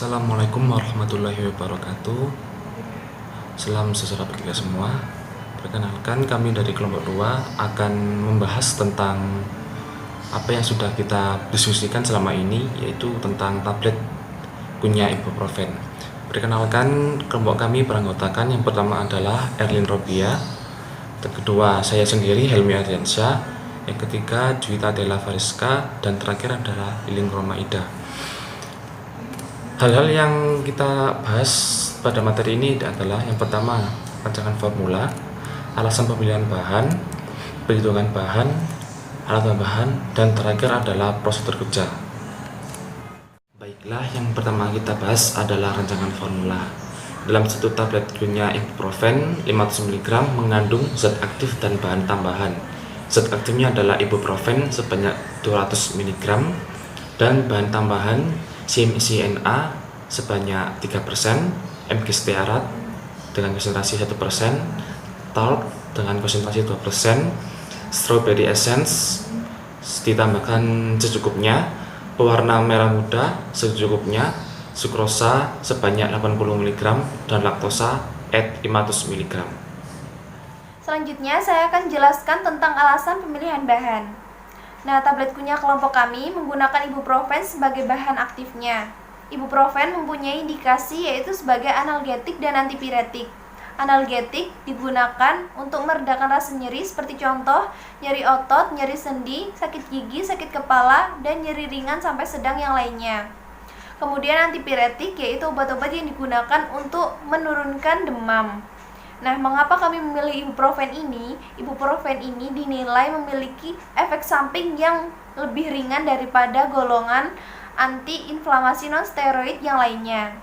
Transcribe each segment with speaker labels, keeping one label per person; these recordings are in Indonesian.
Speaker 1: Assalamualaikum warahmatullahi wabarakatuh. Salam sejahtera bagi kita semua. Perkenalkan, kami dari kelompok 2 akan membahas tentang apa yang sudah kita diskusikan selama ini, yaitu tentang tablet punya ibuprofen. Perkenalkan, kelompok kami beranggotakan yang pertama adalah Erlin Robia, yang kedua saya sendiri Helmi Ardiansyah, yang ketiga Juwita Della Fariska, dan terakhir adalah Liling Romaida. Hal-hal yang kita bahas pada materi ini adalah yang pertama, rancangan formula, alasan pemilihan bahan, perhitungan bahan, alat tambahan, dan terakhir adalah prosedur kerja. Baiklah, yang pertama kita bahas adalah rancangan formula. Dalam satu tablet punya ibuprofen 500 mg mengandung zat aktif dan bahan tambahan. Zat aktifnya adalah ibuprofen sebanyak 200 mg dan bahan tambahan CMCNA sebanyak 3%, MG stearat dengan konsentrasi 1%, talc dengan konsentrasi 2%, strawberry essence ditambahkan secukupnya, pewarna merah muda secukupnya, sukrosa sebanyak 80 mg, dan laktosa 500 mg.
Speaker 2: Selanjutnya saya akan jelaskan tentang alasan pemilihan bahan. Nah, tablet kunyah kelompok kami menggunakan ibuprofen sebagai bahan aktifnya. Ibuprofen mempunyai indikasi yaitu sebagai analgetik dan antipiretik. Analgetik digunakan untuk meredakan rasa nyeri seperti contoh nyeri otot, nyeri sendi, sakit gigi, sakit kepala, dan nyeri ringan sampai sedang yang lainnya. Kemudian antipiretik yaitu obat-obat yang digunakan untuk menurunkan demam. Nah, mengapa kami memilih ibuprofen ini? Ibuprofen ini dinilai memiliki efek samping yang lebih ringan daripada golongan antiinflamasi non-steroid yang lainnya.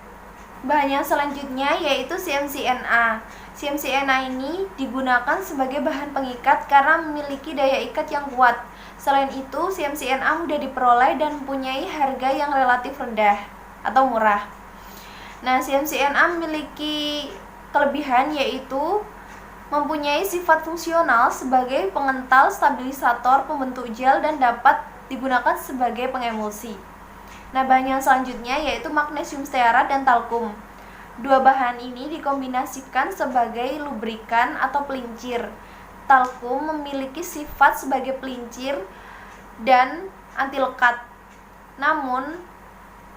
Speaker 2: Bahan yang selanjutnya yaitu CMCNA. CMCNA ini digunakan sebagai bahan pengikat karena memiliki daya ikat yang kuat. Selain itu, CMCNA mudah diperoleh dan mempunyai harga yang relatif rendah atau murah. Nah, CMCNA memiliki kelebihan yaitu mempunyai sifat fungsional sebagai pengental, stabilisator, pembentuk gel, dan dapat digunakan sebagai pengemulsi. Nah, bahan yang selanjutnya yaitu magnesium stearat dan talkum. Dua bahan ini dikombinasikan sebagai lubrikan atau pelincir. Talkum memiliki sifat sebagai pelincir dan anti lekat. Namun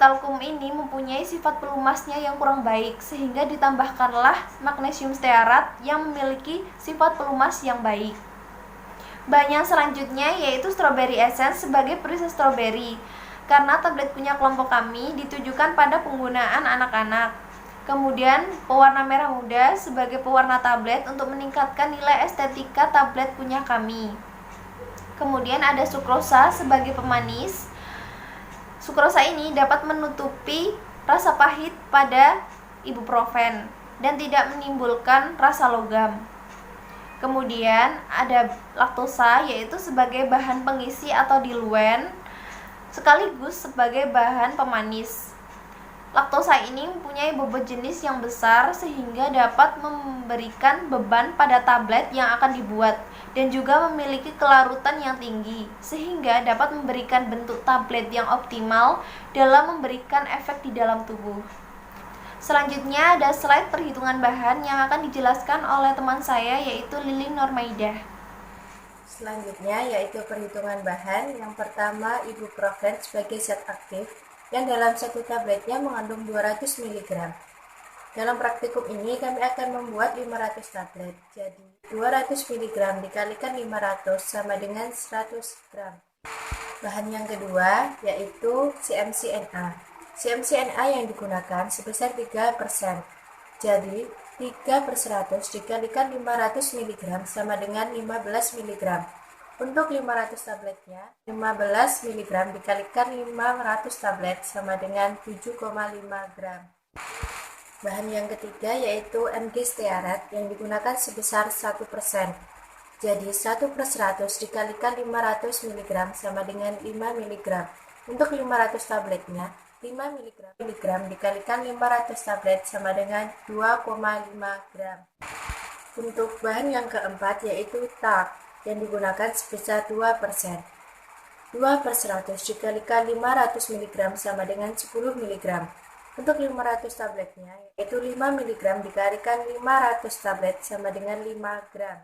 Speaker 2: talkum ini mempunyai sifat pelumasnya yang kurang baik, sehingga ditambahkanlah magnesium stearat yang memiliki sifat pelumas yang baik. Bahan yang selanjutnya yaitu strawberry essence sebagai perisai stroberi, karena tablet punya kelompok kami ditujukan pada penggunaan anak-anak. Kemudian pewarna merah muda sebagai pewarna tablet untuk meningkatkan nilai estetika tablet punya kami. Kemudian ada sukrosa sebagai pemanis. Sukrosa ini dapat menutupi rasa pahit pada ibuprofen dan tidak menimbulkan rasa logam. Kemudian ada laktosa yaitu sebagai bahan pengisi atau diluen sekaligus sebagai bahan pemanis. Laktosa ini mempunyai bobot jenis yang besar sehingga dapat memberikan beban pada tablet yang akan dibuat dan juga memiliki kelarutan yang tinggi sehingga dapat memberikan bentuk tablet yang optimal dalam memberikan efek di dalam tubuh. Selanjutnya ada slide perhitungan bahan yang akan dijelaskan oleh teman saya yaitu Liling Normaidah.
Speaker 3: Selanjutnya yaitu perhitungan bahan. Yang pertama, ibuprofen sebagai zat aktif yang dalam satu tabletnya mengandung 200 mg. Dalam praktikum ini kami akan membuat 500 tablet. Jadi 200 mg dikalikan 500 sama dengan 100 gram. Bahan yang kedua yaitu CMCNA. CMCNA yang digunakan sebesar 3%. Jadi 3/100 dikalikan 500 mg sama dengan 15 mg. Untuk 500 tabletnya, 15 mg dikalikan 500 tablet sama dengan 7,5 gram. Bahan yang ketiga yaitu MG stearat yang digunakan sebesar 1%. Jadi 1/100 dikalikan 500 mg sama dengan 5 mg. Untuk 500 tabletnya, 5 mg dikalikan 500 tablet sama dengan 2,5 gram. Untuk bahan yang keempat yaitu talc yang digunakan sebesar 2%. 2/100 dikalikan 500 mg sama dengan 10 mg. Untuk 500 tabletnya, yaitu 5 mg dikalikan 500 tablet sama dengan 5 gram.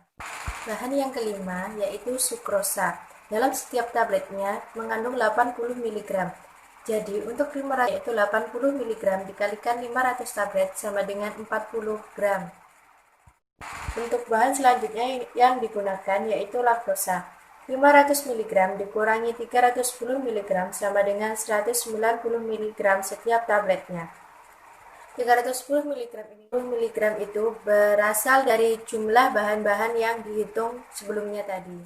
Speaker 3: Bahan yang kelima yaitu sukrosa. Dalam setiap tabletnya mengandung 80 mg. Jadi untuk 500 yaitu 80 mg dikalikan 500 tablet sama dengan 40 gram. Untuk bahan selanjutnya yang digunakan yaitu laktosa. 500 mg dikurangi 310 mg sama dengan 190 mg setiap tabletnya. 310 mg itu berasal dari jumlah bahan-bahan yang dihitung sebelumnya tadi.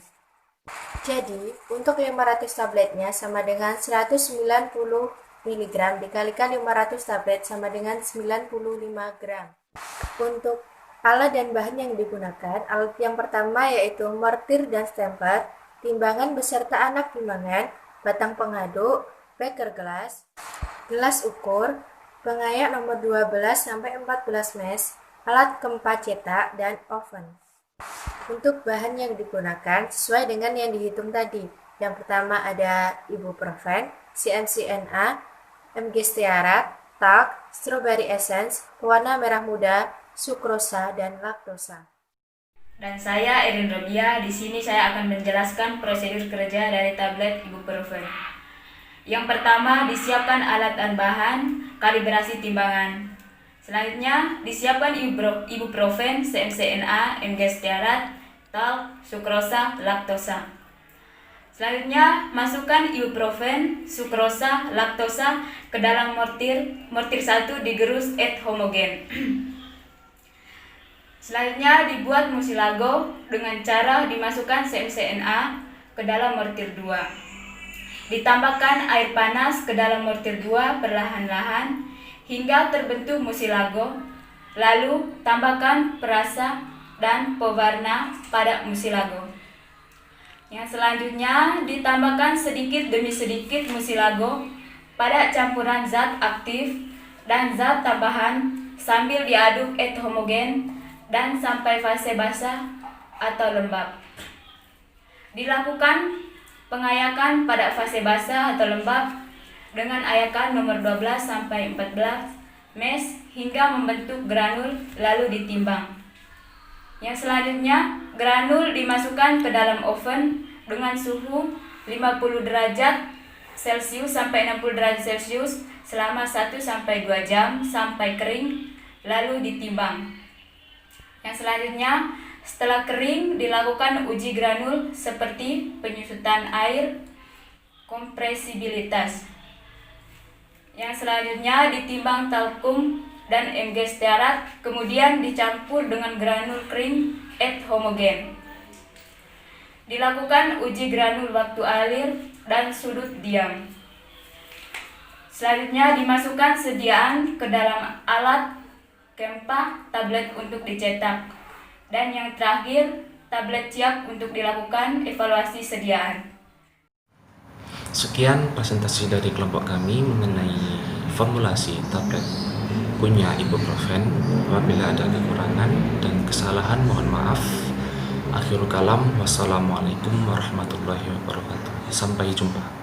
Speaker 3: Jadi, untuk 500 tabletnya sama dengan 190 mg dikalikan 500 tablet sama dengan 95 gram. Untuk alat dan bahan yang digunakan, alat yang pertama yaitu mortir dan stempler, timbangan beserta anak timbangan, batang pengaduk, beker gelas, gelas ukur, pengayak nomor 12 sampai 14 mesh, alat kempa cetak, dan oven. Untuk bahan yang digunakan sesuai dengan yang dihitung tadi. Yang pertama ada ibuprofen, CMCNA, MG stearat, talc, strawberry essence, pewarna merah muda, sukrosa, dan laktosa.
Speaker 4: Dan saya Erin Robia, di sini saya akan menjelaskan prosedur kerja dari tablet ibuprofen. Yang pertama, disiapkan alat dan bahan, kalibrasi timbangan. Selanjutnya, disiapkan ibuprofen, CMCNA, MG stearat, talc, sukrosa, laktosa. Selanjutnya, masukkan ibuprofen, sukrosa, laktosa ke dalam mortir 1 digerus et homogen. Selanjutnya dibuat musilago dengan cara dimasukkan CMCNA ke dalam mortir 2. Ditambahkan air panas ke dalam mortir 2 perlahan-lahan hingga terbentuk musilago. Lalu tambahkan perasa dan pewarna pada musilago. Yang selanjutnya ditambahkan sedikit demi sedikit musilago pada campuran zat aktif dan zat tambahan sambil diaduk et homogen dan sampai fase basah atau lembab. Dilakukan pengayakan pada fase basah atau lembab dengan ayakan nomor 12 sampai 14 mesh hingga membentuk granul lalu ditimbang. Yang selanjutnya, granul dimasukkan ke dalam oven dengan suhu 50 derajat Celcius sampai 60 derajat Celcius selama 1 sampai 2 jam sampai kering lalu ditimbang. Yang selanjutnya, setelah kering dilakukan uji granul seperti penyusutan air, kompresibilitas. Yang selanjutnya ditimbang talkum dan MG stearat, kemudian dicampur dengan granul kering et homogen. Dilakukan uji granul waktu alir dan sudut diam. Selanjutnya dimasukkan sediaan ke dalam alat kempa tablet untuk dicetak. Dan yang terakhir, tablet siap untuk dilakukan evaluasi sediaan.
Speaker 1: Sekian presentasi dari kelompok kami mengenai formulasi tablet punya ibuprofen. Apabila ada kekurangan dan kesalahan mohon maaf. Akhirul kalam, wassalamualaikum warahmatullahi wabarakatuh. Sampai jumpa.